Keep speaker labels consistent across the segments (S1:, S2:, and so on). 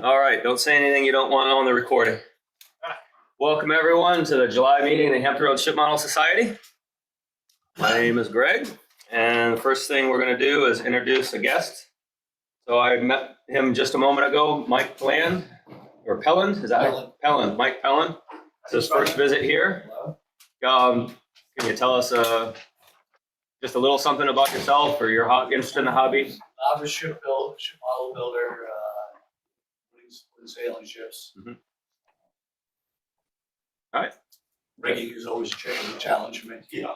S1: All right, don't say anything you don't want on the recording. Welcome everyone to the July meeting of the Hampton Road Ship Model Society. My name is Greg, and the first thing we're going to do is introduce a guest. So I met him just a moment ago, Mike Pelland, is that Pelland? Mike Pelland. It's his first visit here. Can you tell us just a little something about yourself or your interest in the hobby?
S2: I'm a ship model builder, sailing ships.
S1: Mm-hmm. All right.
S2: Rigging is always a challenge for me.
S1: Yeah,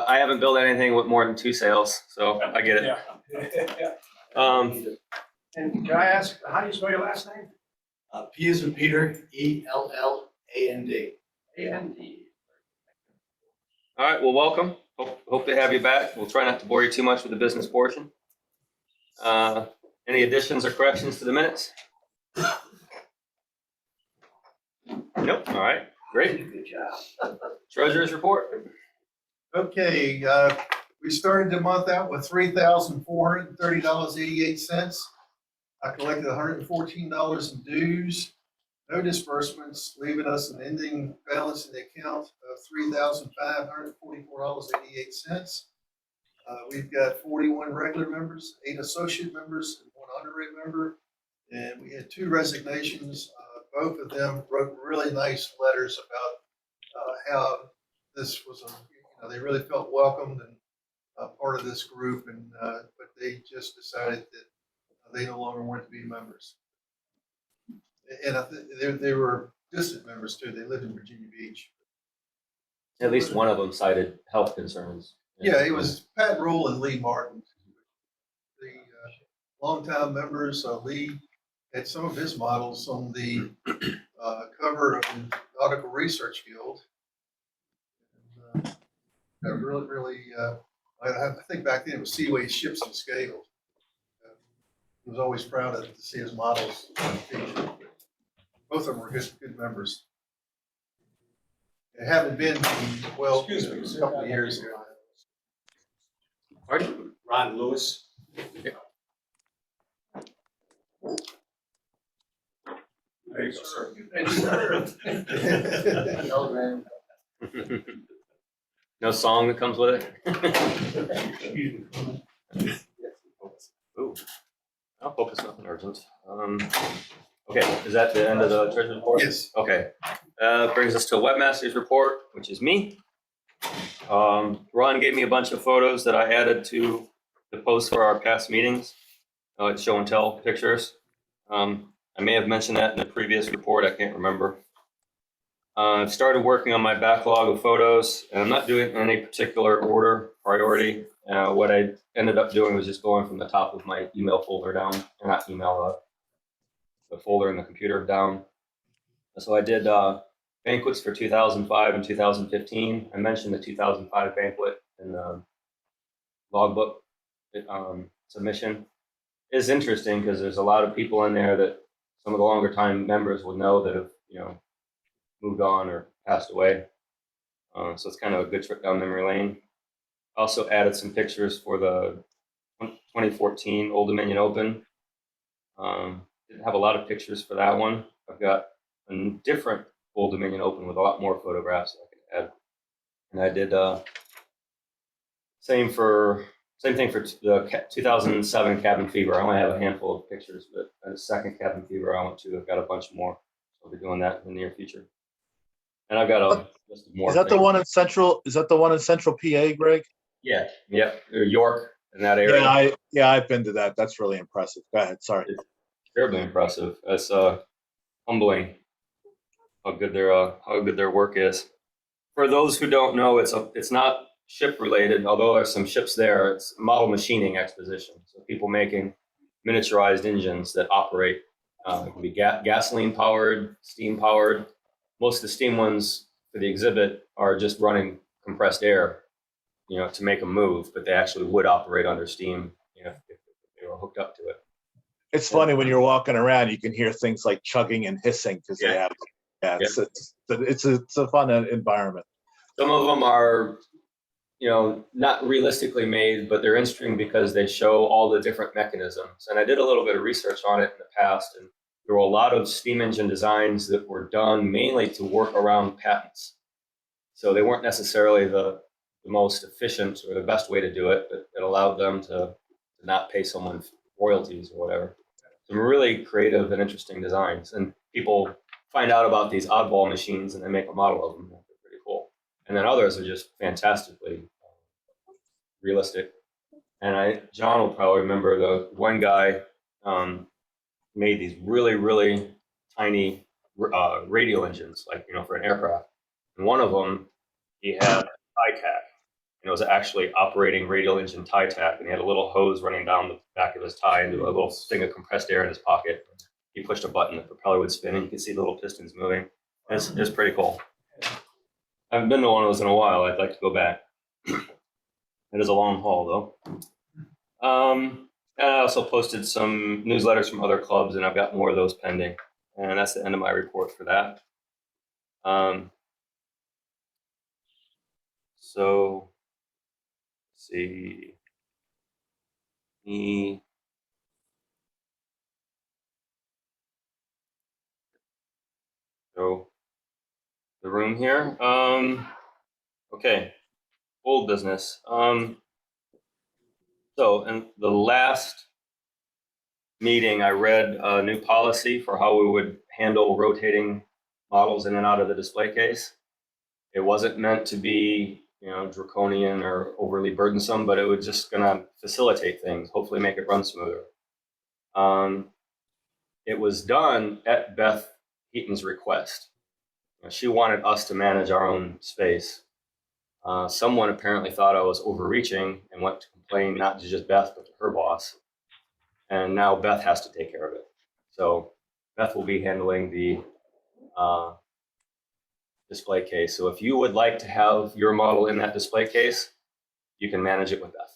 S1: I haven't built anything with more than 2 sails, so I get it.
S3: And can I ask, how do you spell your last name?
S2: P as in Peter, E-L-L-A-N-D.
S3: A-N-D.
S1: All right, well, welcome. Hope to have you back. We'll try not to bore you too much with the business portion. Any additions or corrections to the minutes? Nope. All right, great.
S3: Good job.
S1: Treasurer's report.
S4: Okay, we started the month out with $3,430.88. I collected $114 in dues, no disbursements, leaving us an ending balance in the account of $3,544.88. We've got 41 regular members, 8 associate members, and 1 honorary member, and we had 2 resignations. Both of them wrote really nice letters about how this was they really felt welcomed and part of this group, and but they just decided that they no longer wanted to be members. And they were distant members too. They lived in Virginia Beach.
S1: At least one of them cited health concerns.
S4: Yeah, it was Pat Rule and Lee Martin, the longtime members. Lee had some of his models on the cover of the Nautical Research Guild. And, really, I think back then it was Seaway Ships and Scales. He was always proud to see his models featured. Both of them were good members. They haven't been, well, a couple of years ago.
S1: Pardon?
S2: Ron Lewis.
S3: There you go, sir.
S1: No song that comes with it? Ooh. I hope it's nothing urgent. Okay, is that the end of the treasurer's report?
S4: Yes.
S1: Okay. Brings us to webmaster's report, which is me. Ron gave me a bunch of photos that I added to the post for our past meetings. It's show and tell pictures. I may have mentioned that in the previous report. I can't remember. I've started working on my backlog of photos, and I'm not doing it in any particular order, priority. What I ended up doing was just going from the top of my email folder down, or not email, the folder in the computer down. So I did banquets for 2005 and 2015. I mentioned the 2005 banquet in the logbook submission. It's interesting because there's a lot of people in there that some of the longer time members will know that have, moved on or passed away. So it's kind of a good trip down memory lane. Also added some pictures for the 2014 Old Dominion Open. Didn't have a lot of pictures for that one. I've got a different Old Dominion Open with a lot more photographs that I could add. And I did same thing for the 2007 Cabin Fever. I only have a handful of pictures, but the second Cabin Fever I went to, I've got a bunch more. I'll be doing that in the near future. And I've got a list of more.
S5: Is that the one in Central? Is that the one in Central PA, Greg?
S1: Yeah, York in that area.
S5: Yeah, I've been to that. That's really impressive. Go ahead. Sorry.
S1: It's terribly impressive. It's humbling how good their work is. For those who don't know, it's not ship related, although there's some ships there. It's a model machining exposition. So people making miniaturized engines that operate. It can be gasoline powered, steam powered. Most of the steam ones for the exhibit are just running compressed air, to make them move, but they actually would operate under steam, if they were hooked up to it.
S5: It's funny when you're walking around, you can hear things like chugging and hissing because they have. It's a fun environment.
S1: Some of them are not realistically made, but they're interesting because they show all the different mechanisms. And I did a little bit of research on it in the past, and there were a lot of steam engine designs that were done mainly to work around patents. So they weren't necessarily the most efficient or the best way to do it, but it allowed them to not pay someone royalties or whatever. Some really creative and interesting designs. And people find out about these oddball machines and they make a model of them. They're pretty cool. And then others are just fantastically realistic. And John will probably remember the one guy made these really, really tiny radial engines, like, for an aircraft. And one of them, he had tie tack. And it was actually operating radial engine tie tack. And he had a little hose running down the back of his tie into a little thing of compressed air in his pocket. He pushed a button, the propeller would spin, and you could see the little pistons moving. It's pretty cool. I haven't been to one of those in a while. I'd like to go back. It is a long haul, though. And I also posted some newsletters from other clubs, and I've got more of those pending. And that's the end of my report for that. So, let's see. So, the room here. Okay, old business. So, in the last meeting, I read a new policy for how we would handle rotating models in and out of the display case. It wasn't meant to be, draconian or overly burdensome, but it was just going to facilitate things, hopefully make it run smoother. It was done at Beth Heaton's request. She wanted us to manage our own space. Someone apparently thought I was overreaching and went to complain not to just Beth, but to her boss. And now Beth has to take care of it. So Beth will be handling the display case. So if you would like to have your model in that display case, you can manage it with Beth.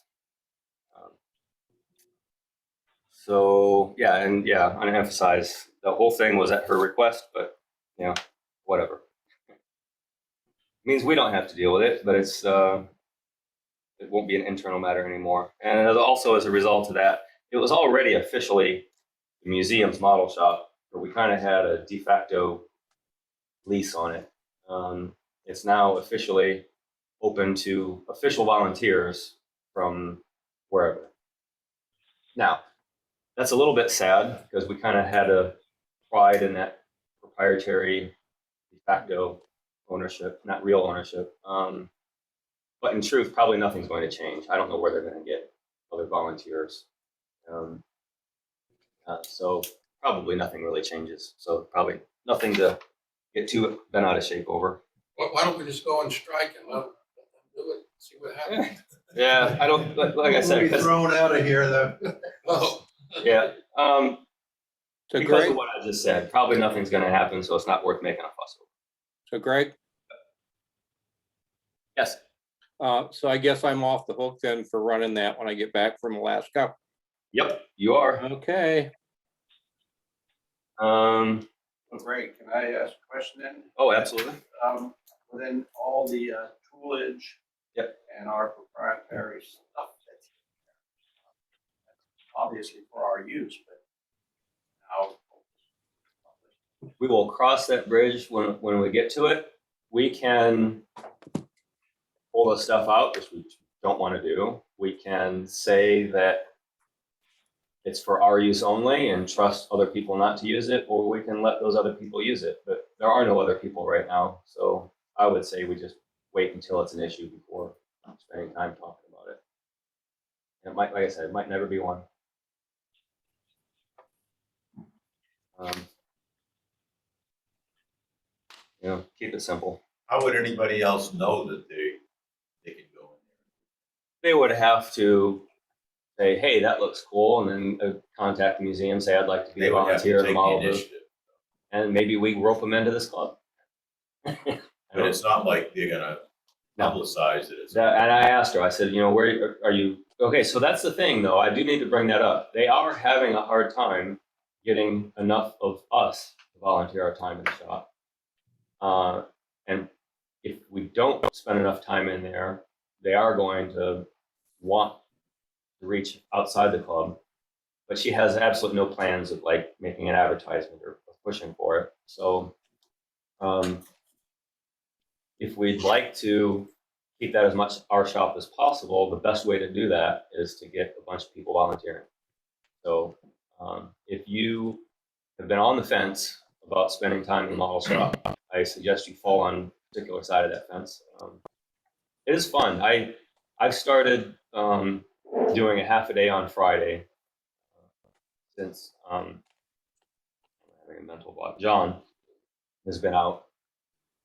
S1: I want to emphasize the whole thing was at her request, but whatever. It means we don't have to deal with it, but it won't be an internal matter anymore. And also as a result of that, it was already officially the museum's model shop, but we kind of had a de facto lease on it. It's now officially open to official volunteers from wherever. Now, that's a little bit sad because we kind of had a pride in that proprietary de facto ownership, not real ownership. But in truth, probably nothing's going to change. I don't know where they're going to get other volunteers. So probably nothing really changes. So probably nothing to get too bent out of shape over.
S6: Why don't we just go on strike and let them do it, see what happens?
S1: Yeah, I don't, like I said,
S4: We'll be thrown out of here, though.
S6: Oh,
S1: yeah,
S7: So
S1: because
S7: Greg,
S1: of what I just said, probably nothing's going to happen, so it's not worth making a fuss over.
S7: so Greg,
S1: Yes.
S7: so I guess I'm off the hook then for running that when I get back from Alaska.
S1: Yep, you are.
S7: Okay.
S3: Great, can I ask a question then?
S1: Oh, absolutely.
S3: Within all the toolage.
S1: Yep.
S3: And our proprietary stuff that's obviously for our use, but now.
S1: We will cross that bridge when we get to it. We can pull the stuff out, which we don't want to do. We can say that it's for our use only and trust other people not to use it, or we can let those other people use it. But there are no other people right now. So I would say we just wait until it's an issue before spending time talking about it. It might, like I said, it might never be one. Keep it simple.
S8: How would anybody else know that they can go in
S1: They would have to say, hey, that looks cool, and then contact the museum, say, I'd like to be
S8: there? They
S1: a
S8: would have
S1: volunteer
S8: to
S1: in the
S8: take the
S1: model booth,
S8: initiative.
S1: and maybe we rope them into this club.
S8: But it's not like they're gonna
S1: No.
S8: publicize it.
S1: And I asked her, I said, where are you? Okay, so that's the thing, though. I do need to bring that up. They are having a hard time getting enough of us to volunteer our time in the shop. And if we don't spend enough time in there, they are going to want to reach outside the club, but she has absolutely no plans of like making an advertisement or pushing for it. So if we'd like to keep that as much our shop as possible, the best way to do that is to get a bunch of people volunteering. So if you have been on the fence about spending time in the model shop, I suggest you fall on a particular side of that fence. It is fun. I've started doing a half a day on Friday since I'm having a mental block. John has been out,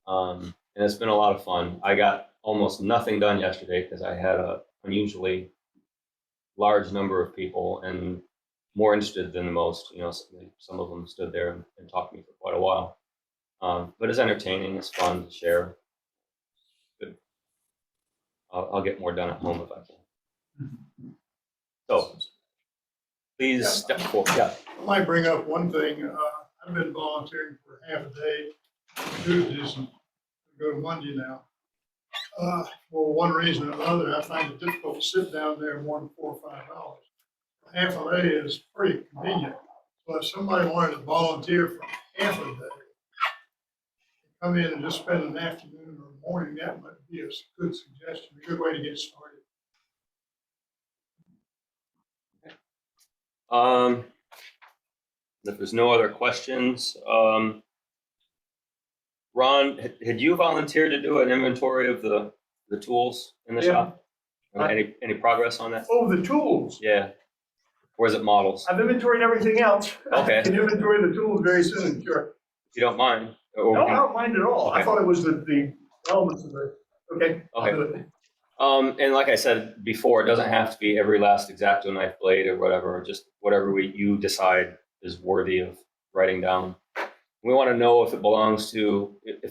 S1: and it's been a lot of fun. I got almost nothing done yesterday because I had a unusually large number of people and more interested than the most. You know, some of them stood there and talked to me for quite a while. But it's entertaining. It's fun to share. Good. I'll get more done at home if I can. So please step forward. Yeah.
S9: I might bring up one thing. I've been volunteering for half a day Tuesdays and go to Monday now. For one reason or another, I find it difficult to sit down there more than 4 or 5 hours. Half a day is pretty convenient. But if somebody wanted to volunteer for half a day, come in and just spend an afternoon or morning, that might be a good suggestion, a good way to get started.
S1: If there's no other questions, Ron, had you volunteered to do an inventory of the tools in the
S2: Yeah.
S1: shop? Any progress on that?
S2: Oh, the tools.
S1: Yeah. Or is it models?
S2: I've inventoried everything else.
S1: Okay.
S2: I can inventory the tools very soon, sure.
S1: If you don't mind. Or
S2: No, I don't mind at all. I
S1: Okay.
S2: thought it was the elements of the, okay. I'll do it.
S1: And like I said before, it doesn't have to be every last X-Acto knife blade or whatever, just whatever you decide is worthy of writing down. We want to know if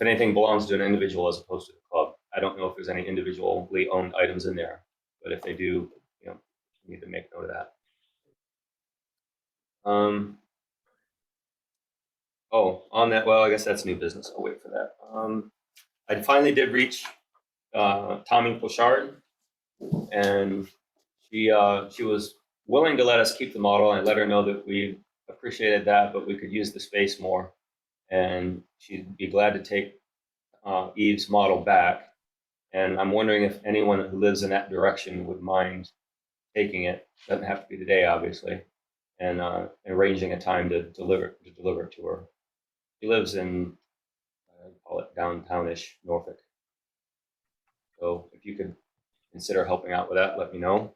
S1: anything belongs to an individual as opposed to the club. I don't know if there's any individually owned items in there, but if they do, you know, we need to make note of that. On that, well, I guess that's new business. I'll wait for that. I finally did reach Tommy Pochard, and she was willing to let us keep the model. I let her know that we appreciated that, but we could use the space more, and she'd be glad to take Eve's model back. And I'm wondering if anyone who lives in that direction would mind taking it. Doesn't have to be today, obviously, and arranging a time to deliver it to her. She lives in, I call it downtownish Norfolk. So if you could consider helping out with that, let me know.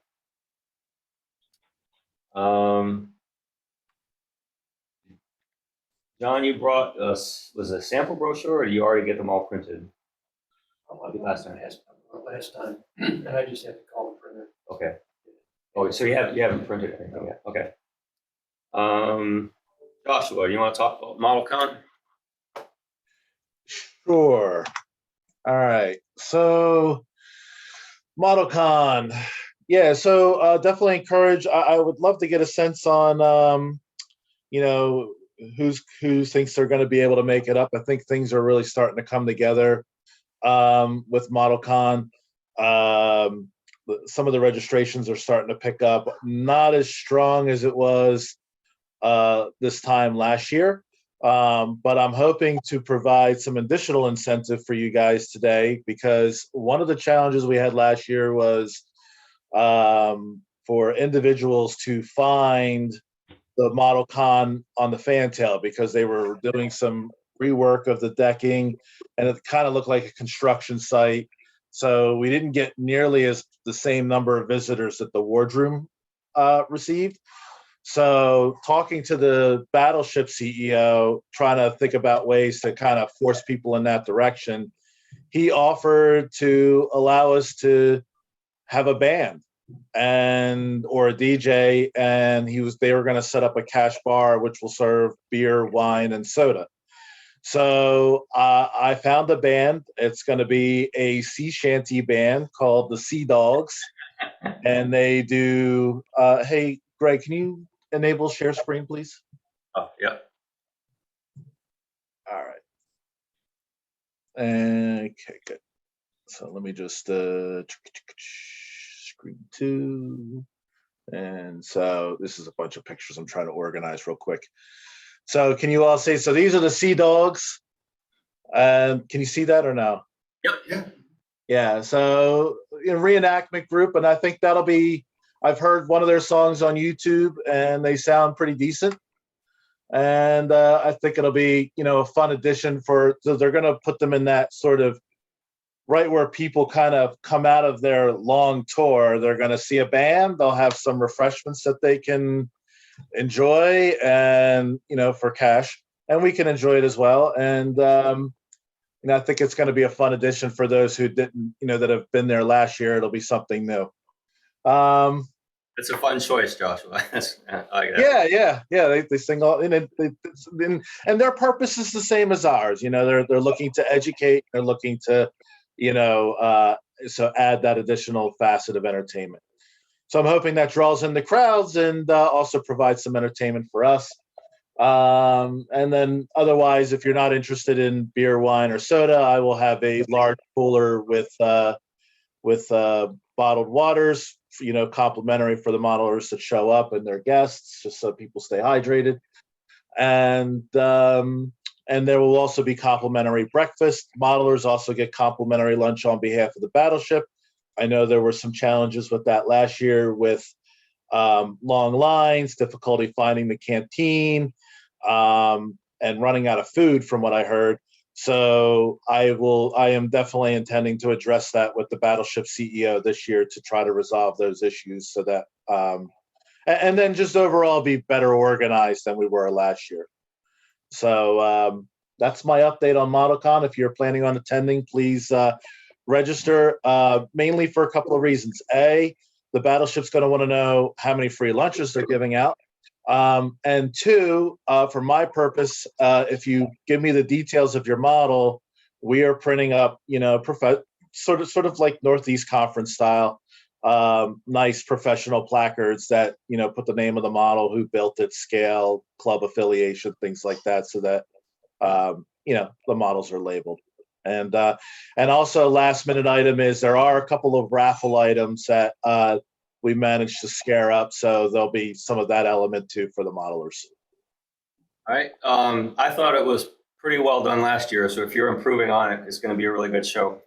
S1: John, you brought us, was it a sample brochure or did you already get them all printed? Last time.
S2: Last time, and I just had to call the printer.
S1: Okay. Oh, so you haven't printed anything yet. Okay. Joshua, you want to talk about ModelCon?
S5: Sure. All right. So ModelCon. Yeah, so definitely encourage. I would love to get a sense on who thinks they're going to be able to make it up. I think things are really starting to come together with ModelCon. Some of the registrations are starting to pick up. Not as strong as it was this time last year. But I'm hoping to provide some additional incentive for you guys today, because one of the challenges we had last year was for individuals to find the ModelCon on the fantail, because they were doing some rework of the decking and it kind of looked like a construction site. So we didn't get nearly the same number of visitors that the wardroom received. So talking to the Battleship CEO, trying to think about ways to kind of force people in that direction, he offered to allow us to have a band or a DJ, and they were going to set up a cash bar which will serve beer, wine, and soda. So I found a band. It's going to be a sea shanty band called the Sea Dogs, and they do. Hey, Greg, can you enable share screen, please?
S1: Oh, yeah.
S5: All right. Okay, good. So let me just screen 2. And so this is a bunch of pictures I'm trying to organize real quick. So can you all see? So these are the Sea Dogs. Can you see that or no?
S1: Yep.
S5: Yeah. So reenactment group, and I think that'll be. I've heard one of their songs on YouTube, and they sound pretty decent. And I think it'll be a fun addition so they're going to put them in that sort of right where people kind of come out of their long tour. They're going to see a band. They'll have some refreshments that they can enjoy, and for cash, and we can enjoy it as well. And I think it's going to be a fun addition for those who didn't, that have been there last year. It'll be something new.
S1: It's a fun choice, Joshua. I like that.
S5: Yeah. They sing all, and their purpose is the same as ours. They're looking to educate. They're looking to, so add that additional facet of entertainment. So I'm hoping that draws in the crowds and also provides some entertainment for us. And then otherwise, if you're not interested in beer, wine, or soda, I will have a large cooler with bottled waters, complimentary for the modelers that show up and their guests, just so people stay hydrated. And there will also be complimentary breakfast. Modelers also get complimentary lunch on behalf of the battleship. I know there were some challenges with that last year with long lines, difficulty finding the canteen, and running out of food from what I heard. So I am definitely intending to address that with the battleship CEO this year to try to resolve those issues so that, and then just overall be better organized than we were last year. So that's my update on ModelCon. If you're planning on attending, please register, mainly for a couple of reasons. A, the battleship's going to want to know how many free lunches they're giving out. And two, for my purpose, if you give me the details of your model, we are printing up, sort of like Northeast Conference style, nice professional placards that, put the name of the model, who built it, scale, club affiliation, things like that, so that, the models are labeled. And also last minute item is there are a couple of raffle items that, we managed to scare up, so there'll be some of that element too for the modelers.
S1: All right. I thought it was pretty well done last year, so if you're improving on it, it's going to be a really good show.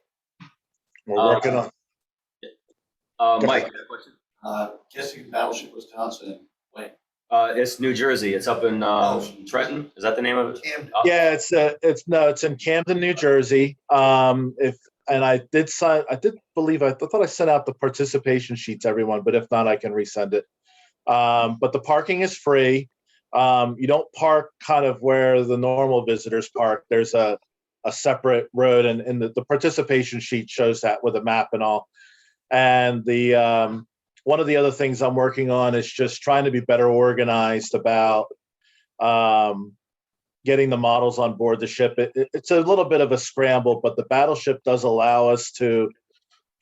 S5: We're working on.
S1: Mike, you got a question?
S8: Guessing Battleship Wisconsin. Wait.
S1: It's New Jersey. It's up in Trenton. Is that the name of it?
S4: Camden.
S5: Yeah, it's in Camden, New Jersey. I thought I sent out the participation sheets, everyone, but if not, I can resend it. But the parking is free. You don't park kind of where the normal visitors park. There's a separate road, and the participation sheet shows that with a map and all. And the one of the other things I'm working on is just trying to be better organized about getting the models on board the ship. It's a little bit of a scramble, but the battleship does allow us to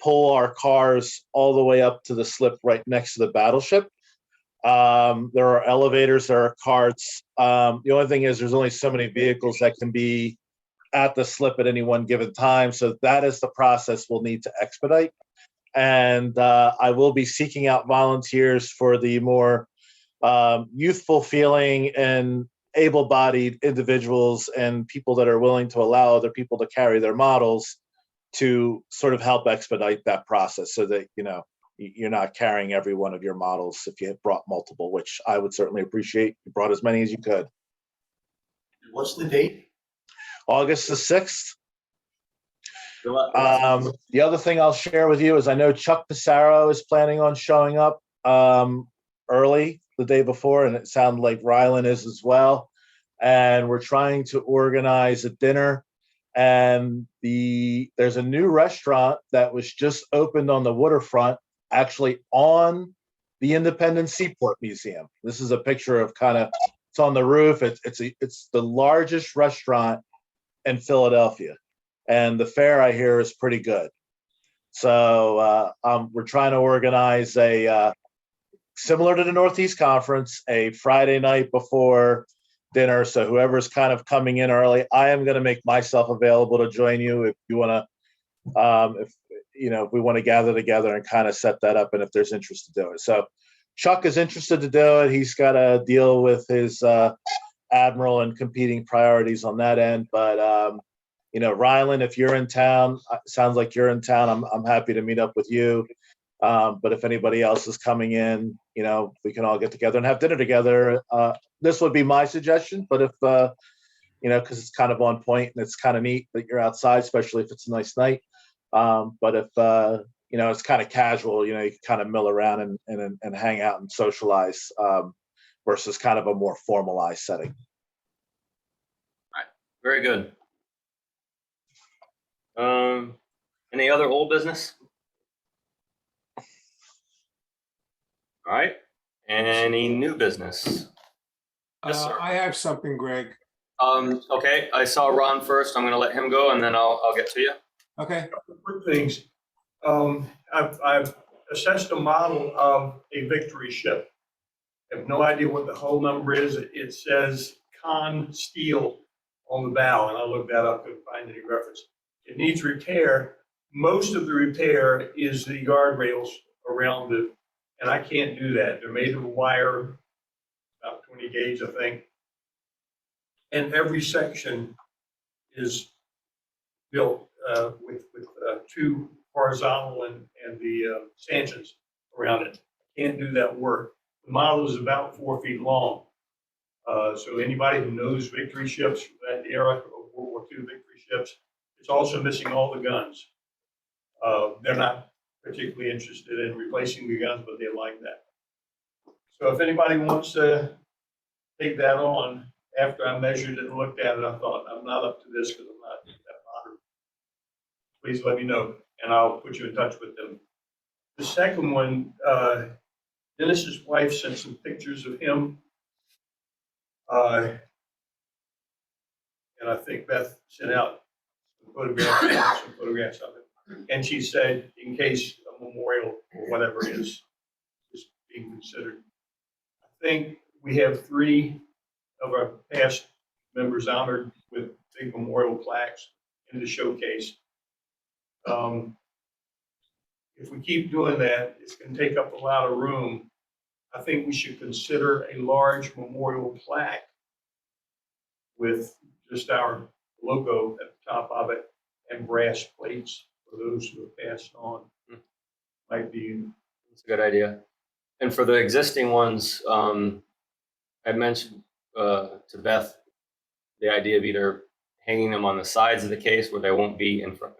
S5: pull our cars all the way up to the slip right next to the battleship. There are elevators, there are carts. The only thing is there's only so many vehicles that can be at the slip at any one given time. So that is the process we'll need to expedite. And I will be seeking out volunteers for the more youthful feeling and able-bodied individuals and people that are willing to allow other people to carry their models to sort of help expedite that process so that, you're not carrying every one of your models if you had brought multiple, which I would certainly appreciate. You brought as many as you could.
S8: What's the date?
S5: August the 6th.
S1: Good luck.
S5: The other thing I'll share with you is I know Chuck Pissarro is planning on showing up early the day before, and it sounded like Rylan is as well. And we're trying to organize a dinner. And there's a new restaurant that was just opened on the waterfront, actually on the Independence Seaport Museum. This is a picture of it's on the roof. It's the largest restaurant in Philadelphia. And the fare, I hear, is pretty good. So we're trying to organize a, similar to the Northeast Conference, a Friday night before dinner. So whoever's kind of coming in early, I am going to make myself available to join you if you want to if, if we want to gather together and kind of set that up and if there's interest to do it. So Chuck is interested to do it. He's got to deal with his admiral and competing priorities on that end. But, Rylan, if you're in town, sounds like you're in town. I'm happy to meet up with you. But if anybody else is coming in, we can all get together and have dinner together. This would be my suggestion, but if, because it's kind of on point and it's kind of neat that you're outside, especially if it's a nice night. But if, it's kind of casual, you can kind of mill around and hang out and socialize versus kind of a more formalized setting.
S1: Very good. Any other old business? All right. Any new business? Yes, sir.
S10: I have something, Greg.
S1: Okay. I saw Ron first. I'm going to let him go, and then I'll get to you.
S10: Okay.
S2: Quick things. I've assessed a model of a Victory ship. I have no idea what the hull number is. It says Con Steel on the bow, and I looked that up, couldn't find any reference. It needs repair. Most of the repair is the guardrails around it, and I can't do that. They're made of wire, about 20 gauge, I think. And every section is built with two horizontal and the stanchions around it. Can't do that work. The model is about 4 feet long. So anybody who knows Victory ships, that era of World War II Victory ships, it's also missing all the guns. They're not particularly interested in replacing the guns, but they like that. So if anybody wants to take that on, after I measured it and looked at it, I thought, I'm not up to this because I'm not that modern. Please let me know, and I'll put you in touch with them. The second one, Dennis's wife sent some pictures of him. And I think Beth sent out some photographs of it. And she said, in case a memorial or whatever is being considered. I think we have 3 of our past members honored with big memorial plaques in the showcase. If we keep doing that, it's going to take up a lot of room. I think we should consider a large memorial plaque with just our logo at the top of it and brass plates for those who have passed on. Might be.
S1: That's a good idea. And for the existing ones, I mentioned to Beth the idea of either hanging them on the sides of the case where they won't be in front,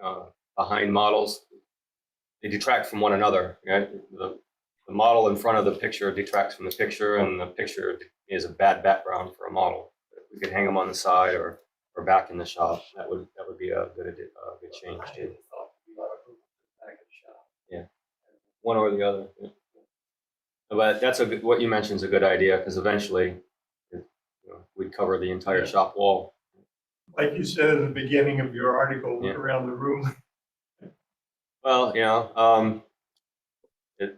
S1: behind models. They detract from one another. Right? The model in front of the picture detracts from the picture, and the picture is a bad background for a model. If we could hang them on the side or back in the shop, that would be a good change too. Yeah, one or the other. Yeah. But that's what you mentioned is a good idea, because eventually we'd cover the entire shop wall.
S2: Like you said in the beginning of your article, look around the room.
S1: Well, it's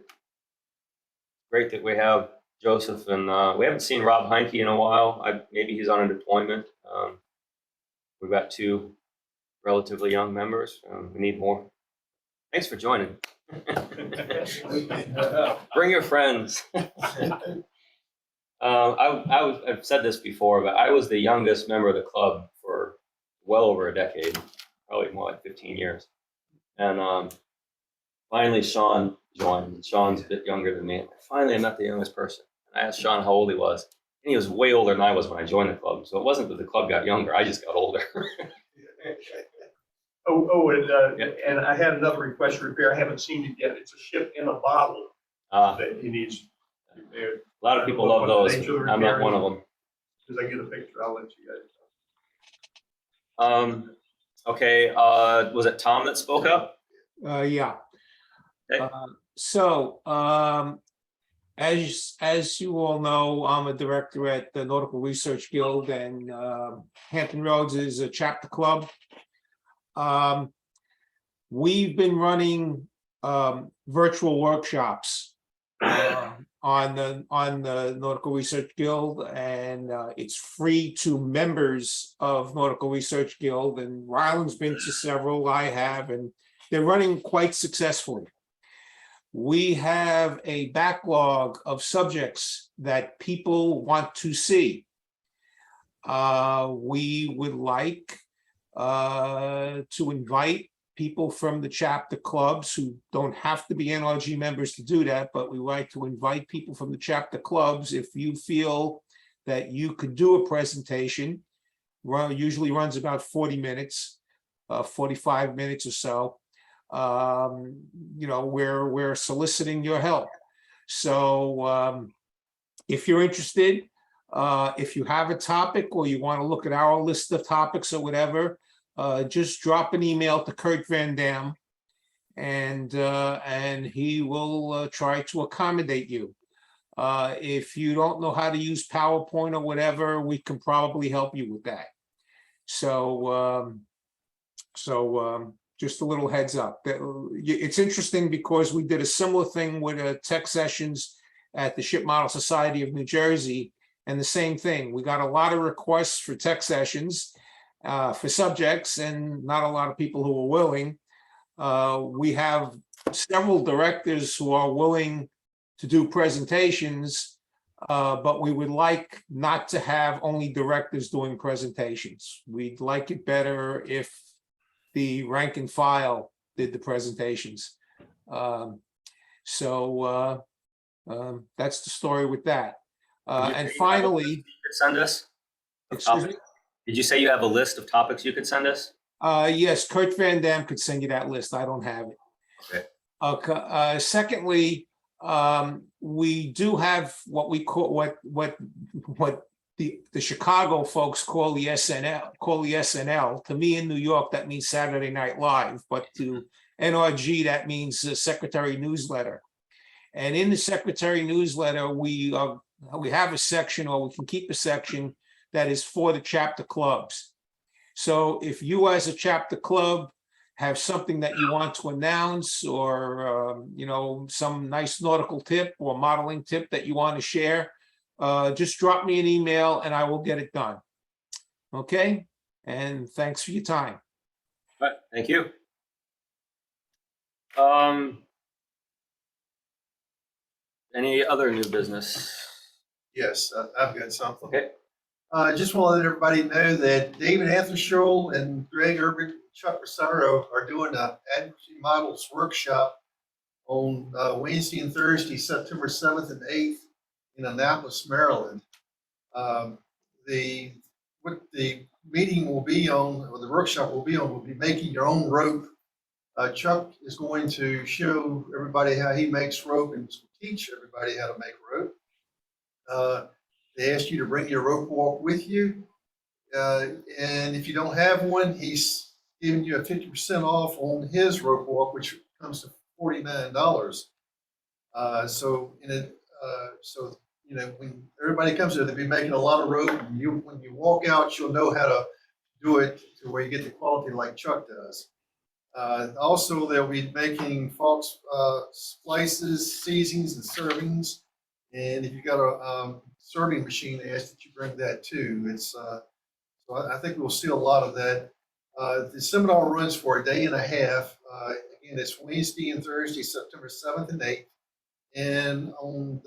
S1: great that we have Joseph, and we haven't seen Rob Heinke in a while. Maybe he's on a deployment. We've got 2 relatively young members. We need more. Thanks for joining. Bring your friends. I've said this before, but I was the youngest member of the club for well over a decade, probably more like 15 years. And finally, Sean joined. Sean's a bit younger than me. Finally, I met the youngest person. I asked Sean how old he was, and he was way older than I was when I joined the club. So it wasn't that the club got younger; I just got older.
S2: And I had another request for repair. I haven't seen it yet. It's a ship in a bottle that he needs repaired.
S1: A lot of people love those. I'm not one of them.
S2: As I get a picture, I'll let you guys know.
S1: Okay. Was it Tom that spoke up?
S10: Yeah.
S1: Okay.
S10: As you all know, I'm a director at the Nautical Research Guild, and Hampton Roads is a chapter club. We've been running virtual workshops on the Nautical Research Guild, and it's free to members of Nautical Research Guild. And Ryland's been to several, I have, and they're running quite successfully. We have a backlog of subjects that people want to see. We would like to invite people from the chapter clubs who don't have to be NRG members to do that, but we like to invite people from the chapter clubs if you feel that you could do a presentation. Usually runs about 40 minutes, 45 minutes or so. We're soliciting your help. So if you're interested, if you have a topic or you want to look at our list of topics or whatever, just drop an email to Kurt Van Dam, and he will try to accommodate you. If you don't know how to use PowerPoint or whatever, we can probably help you with that. So just a little heads up. It's interesting because we did a similar thing with tech sessions at the Ship Model Society of New Jersey, and the same thing. We got a lot of requests for tech sessions for subjects, and not a lot of people who are willing. We have several directors who are willing to do presentations, but we would like not to have only directors doing presentations. We'd like it better if the rank and file did the presentations. That's the story with that. And finally,
S1: you could send us.
S10: excuse me?
S1: Did you say you have a list of topics you could send us?
S10: Yes, Kurt Van Dam could send you that list. I don't have it.
S1: Okay.
S10: Okay. Secondly, we do have what we call what the Chicago folks call the SNL. To me in New York, that means Saturday Night Live, but to NRG, that means Secretary Newsletter. And in the Secretary Newsletter, we have a section, or we can keep a section that is for the chapter clubs. So if you as a chapter club have something that you want to announce, or some nice nautical tip or modeling tip that you want to share, just drop me an email and I will get it done. Okay, and thanks for your time.
S1: All right, thank you. Any other new business?
S4: Yes, I've got something.
S1: Okay.
S4: I just want to let everybody know that David Anthony and Greg Urban, Chuck Rosaro are doing an advocacy models workshop on Wednesday and Thursday, September 7th and 8th in Annapolis, Maryland. What the meeting will be on, or the workshop will be making your own rope. Chuck is going to show everybody how he makes rope and teach everybody how to make rope. They ask you to bring your rope walk with you. And if you don't have one, he's giving you a 50% off on his rope walk, which comes to $49. When everybody comes there, they'll be making a lot of rope. And when you walk out, you'll know how to do it to where you get the quality like Chuck does. Also, they'll be making false splices, seasons, and servings. And if you've got a serving machine, they ask that you bring that too. So I think we'll see a lot of that. The seminar runs for a day and a half. Again, it's Wednesday and Thursday, September 7th and 8th. And on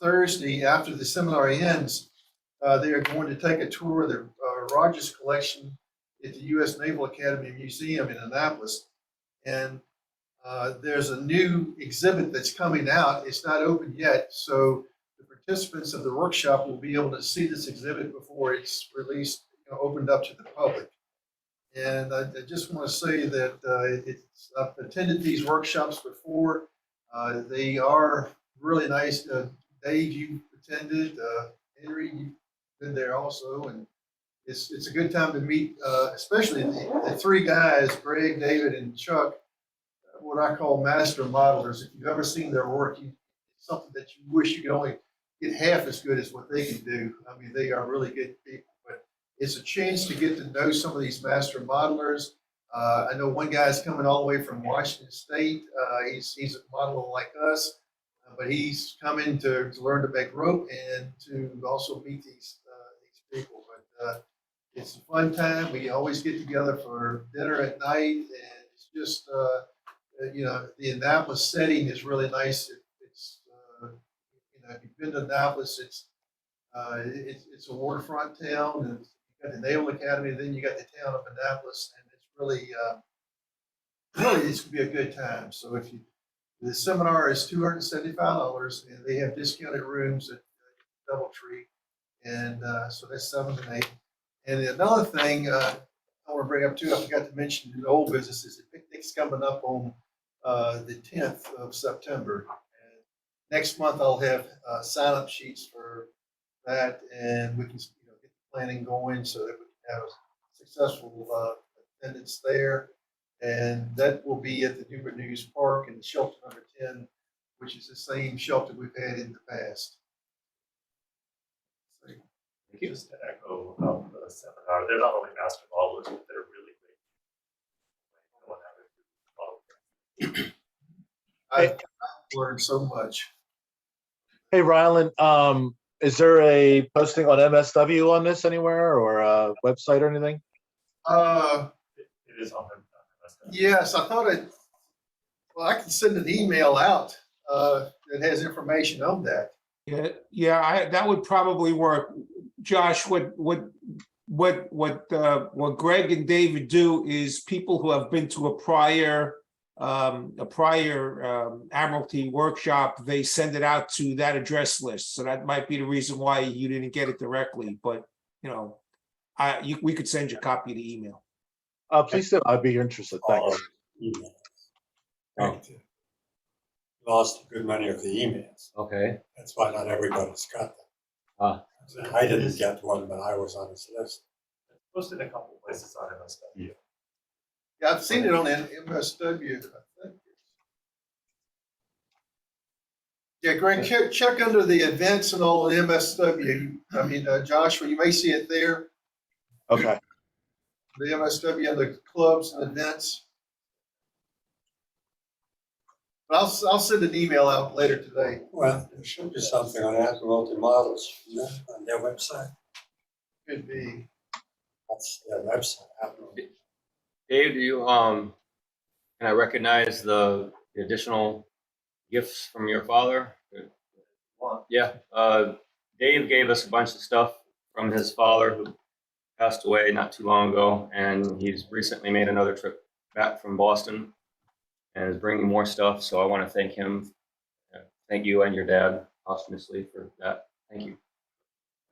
S4: Thursday, after the seminar ends, they are going to take a tour of the Rogers Collection at the U.S. Naval Academy Museum in Annapolis. And there's a new exhibit that's coming out. It's not open yet, so the participants of the workshop will be able to see this exhibit before it's released, opened up to the public. And I just want to say that I've attended these workshops before. They are really nice. Dave, you attended. Henry, you've been there also, and it's a good time to meet, especially the three guys, Greg, David, and Chuck, what I call master modelers. If you've ever seen their work, it's something that you wish you could only get half as good as what they can do. I mean, they are really good people, but it's a chance to get to know some of these master modelers. I know one guy's coming all the way from Washington State. He's a modeler like us, but he's coming to learn to make rope and to also meet these people. But it's a fun time. We always get together for dinner at night, and it's just you know, the Annapolis setting is really nice. It's, you know, if you've been to Annapolis, it's a waterfront town, and you got the Naval Academy, then you got the town of Annapolis, and it's really, it's gonna be a good time. So the seminar is $275, and they have discounted rooms at Doubletree, and so that's 7 to 8. And another thing I want to bring up too, I forgot to mention in the old business, is the picnic's coming up on the 10th of September. And next month I'll have sign-up sheets for that, and we can, you know, get the planning going so that we can have a successful attendance there. And that will be at the Newport News Park in shelter number 10, which is the same shelter we've had in the past. So,
S1: Thank you.
S11: Just to echo the seminar, they're not only master modelers, but they're really great.
S4: I learned so much.
S5: Hey, Rylan, is there a posting on MSW on this anywhere, or a website or anything?
S11: It is on them.
S4: Yes, I thought I can send an email out that has information on that.
S10: That would probably work. Josh, what Greg and David do is people who have been to a prior Admiralty workshop, they send it out to that address list. So that might be the reason why you didn't get it directly, but you know, we could send you a copy of the email.
S5: Please do. I'd be interested. Thanks.
S1: Oh.
S6: Lost a good many of the emails.
S1: Okay.
S6: That's why not everybody's got them.
S1: Ah.
S6: I didn't get one, but I was on his list.
S11: Posted a couple places on MSW.
S4: Yeah, I've seen it on MSW. I think. Yeah, Greg, check under the events and all in MSW. I mean, Joshua, you may see it there.
S5: Okay.
S4: The MSW and the clubs and events. But I'll send an email out later today.
S6: Well, there should be something on Admiralty Models on their website.
S4: Could be.
S6: That's their website. Admiralty.
S1: Dave, do you, can I recognize the additional gifts from your father? Yeah, Dave gave us a bunch of stuff from his father who passed away not too long ago, and he's recently made another trip back from Boston and is bringing more stuff. So I want to thank him. Thank you and your dad posthumously for that. Thank you.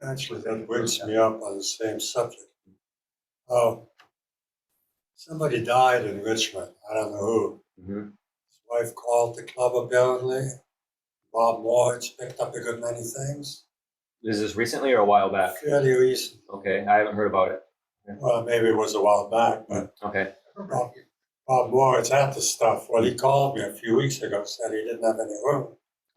S6: Actually, that brings me up on the same subject. Oh, somebody died in Richmond. I don't know who.
S1: Mm-hmm.
S6: His wife called the club apparently. Bob Moritz picked up a good many things.
S1: Is this recently or a while back?
S6: Fairly recent.
S1: Okay, I haven't heard about it.
S6: Well, maybe it was a while back, but
S1: Okay.
S6: Bob Moritz had the stuff. Well, he called me a few weeks ago, said he didn't have any room.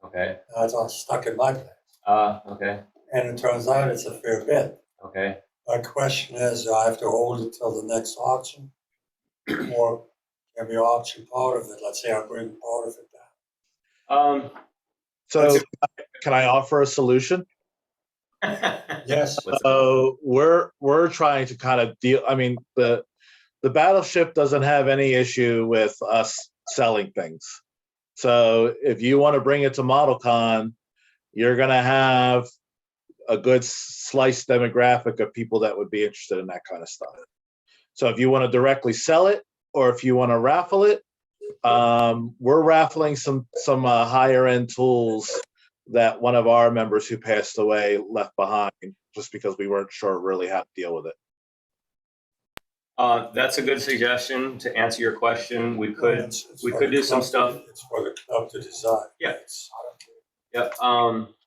S1: Okay.
S6: I was all stuck in my place.
S1: Okay.
S6: And it turns out it's a fair bit.
S1: Okay.
S6: My question is, do I have to hold it till the next auction? Or can we auction part of it? Let's say I bring part of it down.
S5: So can I offer a solution?
S6: Yes.
S5: So we're trying to kind of deal. I mean, the battleship doesn't have any issue with us selling things. So if you want to bring it to ModelCon, you're going to have a good slice demographic of people that would be interested in that kind of stuff. So if you want to directly sell it, or if you want to raffle it, we're raffling some higher end tools that one of our members who passed away left behind, just because we weren't sure really how to deal with it.
S1: That's a good suggestion to answer your question. We could
S6: It's
S1: we
S6: for
S1: could
S6: the
S1: do some
S6: club
S1: stuff.
S6: It's for the club to decide.
S1: Yeah.
S6: It's-
S1: Yeah.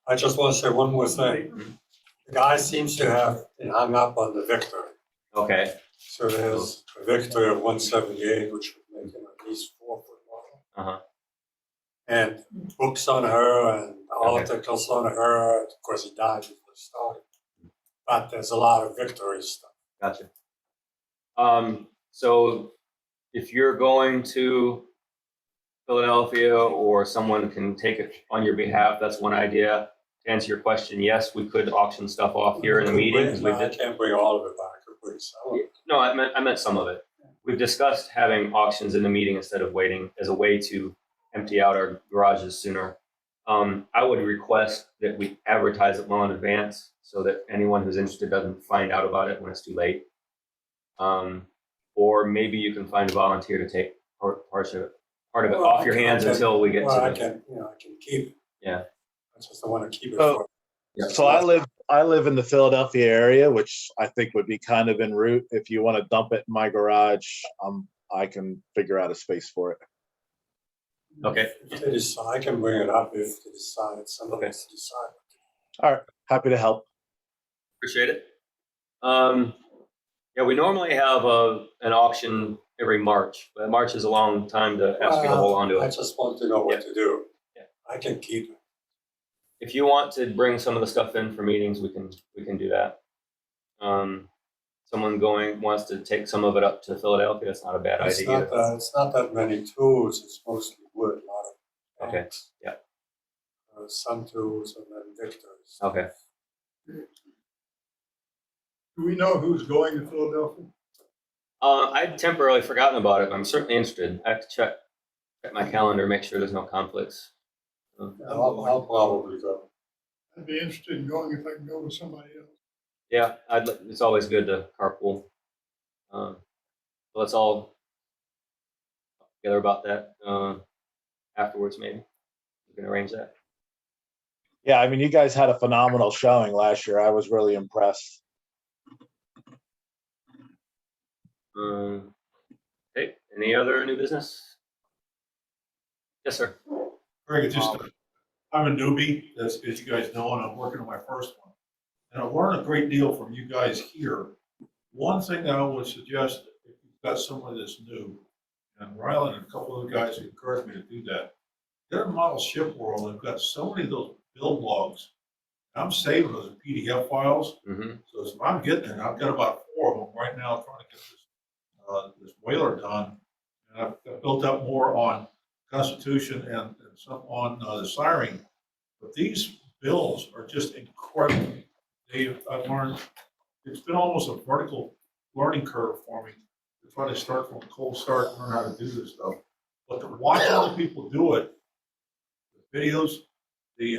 S6: I just want to say one more thing.
S1: Mhm.
S6: The guy seems to have been hung up on the Victory.
S1: Okay.
S6: So there's a Victory of 178, which would make him at least 4 foot long.
S1: Uh-huh.
S6: And books on her and articles on her. Of course, he died before it started. But there's a lot of Victory stuff.
S1: Gotcha. So if you're going to Philadelphia or someone can take it on your behalf, that's one idea. To answer your question, yes, we could auction stuff off here in the meeting. 'Cause we
S6: I
S1: did.
S6: can't bring all of it back. I could bring some of it.
S1: No, I meant some of it. we've discussed having auctions in the meeting instead of waiting as a way to empty out our garages sooner. I would request that we advertise it well in advance so that anyone who's interested doesn't find out about it when it's too late. Or maybe you can find a volunteer to take part of it
S6: Well,
S1: off your hands
S6: I can-
S1: until we get
S6: Well, I
S1: to the.
S6: can, I can keep it.
S1: Yeah.
S6: I just don't want to keep it
S5: So-
S6: for.
S1: Yeah.
S5: So I live in the Philadelphia area, which I think would be kind of en route. If you want to dump it in my garage, I can figure out a space for it.
S1: Okay.
S6: If they decide, I can bring it up if they decide, somebody
S1: Okay.
S6: has to decide.
S5: All right, happy to help.
S1: Appreciate it. Yeah, we normally have an auction every March, but March is a long time to ask you to hold on to
S6: I
S1: it.
S6: just want to know what
S1: Yeah.
S6: to do.
S1: Yeah.
S6: I can keep it.
S1: If you want to bring some of the stuff in for meetings, we can do that. Someone wants to take some of it up to Philadelphia. That's not a bad
S6: It's
S1: idea.
S6: it's not that many tools, it's mostly wood, a lot of.
S1: Okay,
S6: banks,
S1: yeah.
S6: Sun tools and then Victors.
S1: Okay.
S9: Do we know who's going to Philadelphia?
S1: I'd temporarily forgotten about it, but I'm certainly interested. I have to check my calendar, make sure there's no conflicts.
S6: I'll probably go.
S9: I'd be interested in going if I can go with somebody else.
S1: Yeah, it's always good to carpool. So let's all talk together about that afterwards, maybe. We can arrange that.
S5: Yeah, I mean, you guys had a phenomenal showing last year. I was really impressed.
S1: Okay, any other new business? Yes, sir.
S8: Greg, I'm a newbie, as you guys know, and I'm working on my first one. And I've learned a great deal from you guys here. One thing I would suggest, if you've got someone that's new, and Rylan and a couple of the guys encouraged me to do that. They're in model ship world, they've got so many of those build logs. I'm saving those in PDF files.
S1: Mm-hmm.
S8: So as I'm getting it, I've got about 4 of them right now trying to get this whaler done. And I've built up more on Constitution and some on the Siren. But these bills are just incredible. I've learned, it's been almost a vertical learning curve for me to try to start from a cold start and learn how to do this stuff. But to watch other people do it, the videos, the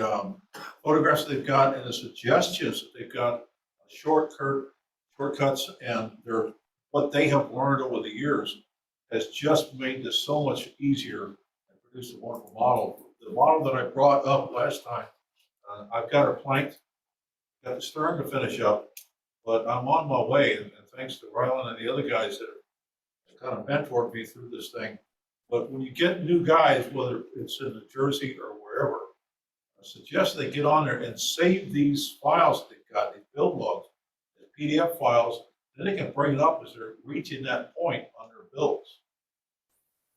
S8: photographs they've got, and the suggestions that they've got, shortcuts, and what they have learned over the years has just made this so much easier and produced a wonderful model. The model that I brought up last time, I've got her planked, got the stern to finish up, but I'm on my way, and thanks to Rylan and the other guys that have kind of mentored me through this thing. But when you get new guys, whether it's in New Jersey or wherever, I suggest they get on there and save these files that they've got, these build logs, as PDF files, then they can bring it up as they're reaching that point on their builds.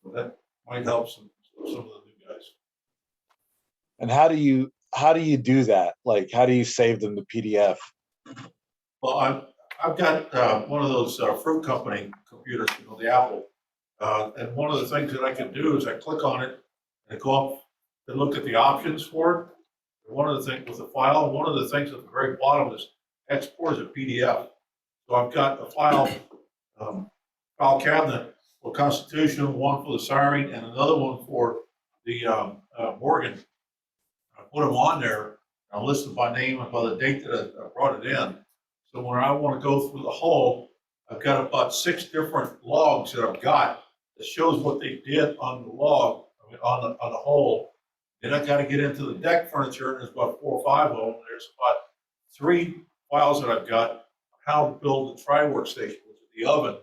S8: So that might help some of the new guys.
S5: And how do you do that? Like, how do you save them to PDF?
S8: Well, I've got one of those fruit company computers, the Apple. And one of the things that I can do is I click on it and go up and look at the options for it. And one of the things with the file, one of the things at the very bottom is export as a PDF. So I've got a file cabinet for Constitution, one for the Siren, and another one for the Morgan. I put them on there. I list them by name and by the date that I brought it in. So when I want to go through the hull, I've got about 6 different logs that I've got that shows what they did on the log, on the hull. Then I got to get into the deck furniture, and there's about 4 or 5 of them. There's about 3 files that I've got on how to build the tri-workstation, which is the oven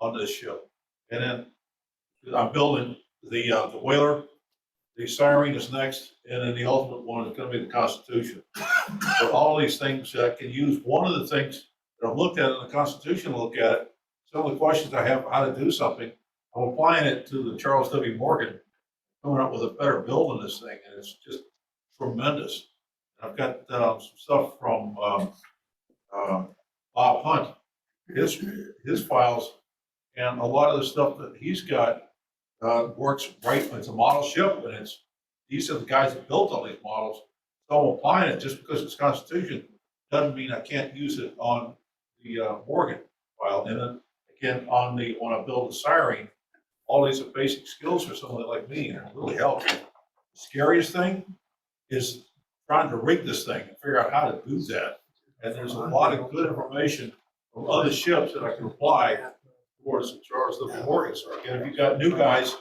S8: on this ship. And then I'm building the whaler. The Siren is next, and then the ultimate one is going to be the Constitution. But all these things I can use. One of the things that I've looked at in the Constitution, look at it, some of the questions I have how to do something, I'm applying it to the Charles W. Morgan, coming up with a better build on this thing, and it's just tremendous. I've got some stuff from Bob Hunt, his files, and a lot of the stuff that he's got works right. It's a model ship, and these are the guys that built all these models. So I'm applying it just because it's Constitution doesn't mean I can't use it on the Morgan file. And then can, on a build a siren, all these are basic skills for someone like me, and it really helps. Scariest thing is trying to rig this thing and figure out how to do that. And there's a lot of good information from other ships that I can apply towards as far as the Morgans are. Again, if you've got new guys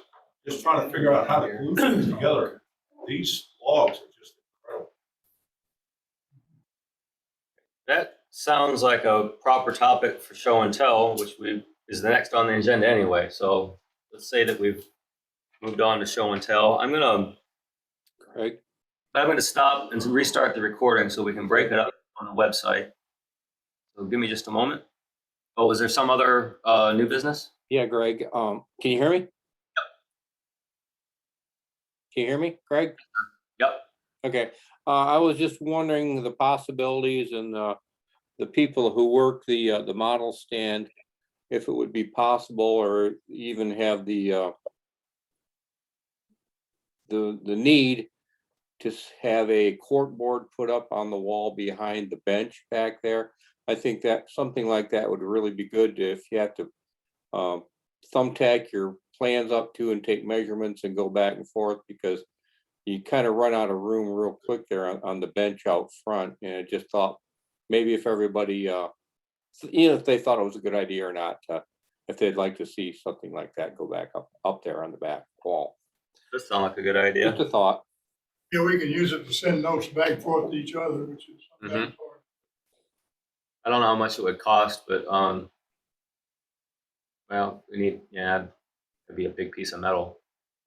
S8: just trying to figure out how to glue things together, these logs are just incredible.
S1: That sounds like a proper topic for show and tell, which is the next on the agenda anyway. So let's say that we've moved on to show and tell. I'm gonna stop and restart the recording so we can break it up on the website. So give me just a moment. Oh, is there some other new business?
S7: Yeah, Greg, can you hear me? Yep. Can you hear me, Greg?
S1: Yep.
S7: Okay, I was just wondering the possibilities and the people who work the model stand, if it would be possible or even have the need to have a cork board put up on the wall behind the bench back there. I think that something like that would really be good if you have to thumbtack your plans up to and take measurements and go back and forth, because you kind of run out of room real quick there on the bench out front. And I just thought maybe if everybody, if they thought it was a good idea or not, if they'd like to see something like that go back up there on the back wall.
S1: Does sound like a good idea.
S7: Just a thought.
S9: Yeah, we can use it to send notes back and forth to each other, which is.
S1: I don't know how much it would cost, but well, it'd be a big piece of metal.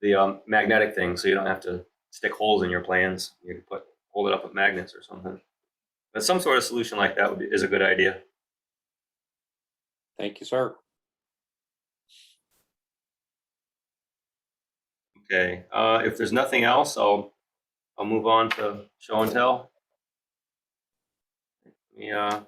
S1: The magnetic thing, so you don't have to stick holes in your plans. You can hold it up with magnets or something. But some sort of solution like that is a good idea.
S7: Thank you, sir.
S1: Okay, if there's nothing else, I'll move on to show and tell. Yeah,